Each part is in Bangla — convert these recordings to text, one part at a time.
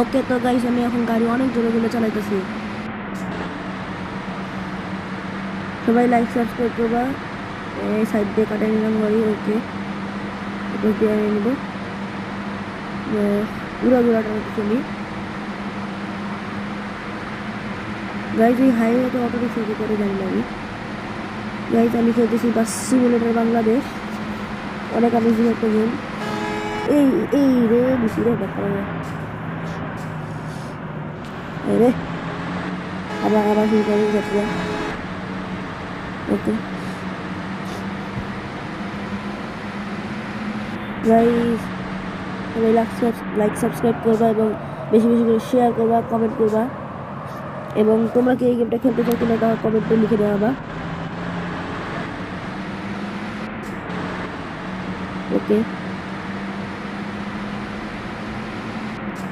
ওকে, তো গাইস আমি এখন গাড়ি অনেক জোরে জোরে চালাইতেছি। সবাই লাইক সাবস্ক্রাইব করবা। এই সাইড দিয়ে কাটাই নিলাম গাড়ি। ওকে, এরপর দিয়ে নিব। উড়া উড়া টানতেছি আমি। গাইজ এই হাইওয়েতে অটো রিক্সা কি করে জানি না আমি। গাইজ আমি খেলতেছি বাস সিমুলেটর বাংলাদেশ। অনেক অ্যামেজিং একটা গেম। এই এই রে বেশি রে ব্যাপার রে। আবার আবার শুরু করে যাচ্ছে। ওকে গাইজ, সবাই লাইক সাবস্ক্রাইব করবা এবং বেশি বেশি করে শেয়ার করবা, কমেন্ট করবা। এবং তোমরা কি এই গেমটা খেলতে চাও কিনা তা কমেন্টে লিখে দেওয়া। ওকে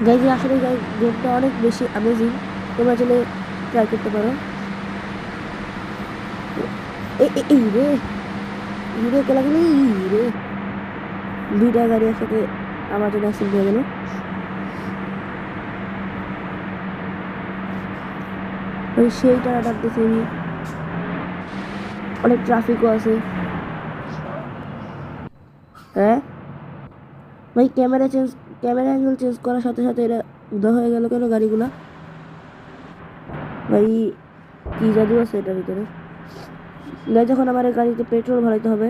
গাইজ, আসলে গেমটা অনেক বেশি অ্যামেজিং। তোমরা চলে ট্রাই করতে পারো। এই রে ভিডিও কে লাগলে রে, দুইটা গাড়ি একসাথে আমার জন্য অ্যাক্সিডেন্ট হয়ে গেল। সেইটা ডাকতেছি আমি। অনেক ট্রাফিকও আছে। হ্যাঁ ভাই, ক্যামেরা অ্যাঙ্গেল চেঞ্জ করার সাথে সাথে এটা উদা হয়ে গেল কেন গাড়িগুলা? ভাই কি জাদু আছে এটার ভিতরে? গাই, যখন আমার এই গাড়িতে পেট্রোল ভরাইতে হবে।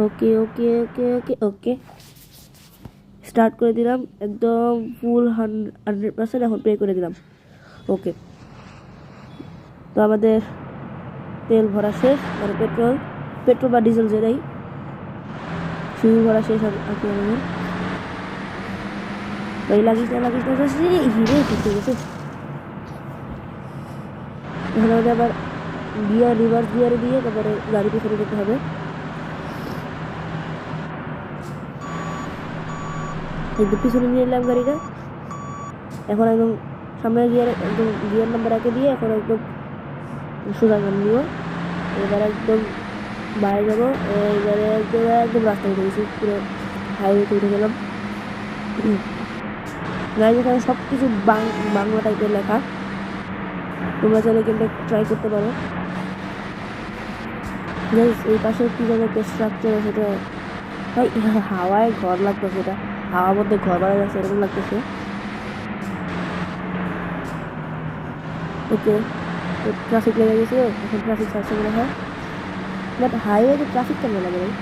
ওকে ওকে ওকে ওকে ওকে, স্টার্ট করে দিলাম একদম ফুল 100%। এখন প্লে করে দিলাম। ওকে, তো আমাদের তেল ভরা শেষ, মানে পেট্রোল পেট্রোল বা ডিজেল যেটাই, ফিউল ভরা শেষ আর কি আমাদের। ভাই লাগিস না হিরে ঠিক হয়ে গেছে। এখন আমাদের আবার গিয়ার রিভার্স গিয়ারে দিয়ে তারপরে গাড়ি পিছনে যেতে হবে। একটু পিছনে নিয়ে নিলাম গাড়িটা। এখন একদম সামনের গিয়ার, একদম গিয়ার নাম্বার 1 দিয়ে এখন একদম সোজা গান দিব। এবার একদম বাইরে যাবো। এবারে একদম একদম রাস্তায় উঠে গেছি, পুরো হাইওয়েতে উঠে গেলাম। গাড়ি এখানে সব কিছু বাংলা টাইপের লেখা। তোমরা চাইলে গেমটা ট্রাই করতে পারো। এই পাশে কি যেন একটা স্ট্রাকচার আছে, সেটা ভাই হাওয়ায় ঘর লাগতেছে। এটা হাওয়ার মধ্যে ঘর বাড়া যাচ্ছে এরকম লাগতেছে। ওকে, ট্রাফিক লেগে গেছে। এখন ট্রাফিক ছাড়ছে মনে হয়, বাট হাইওয়েতে ট্রাফিক কেন লাগে ভাই?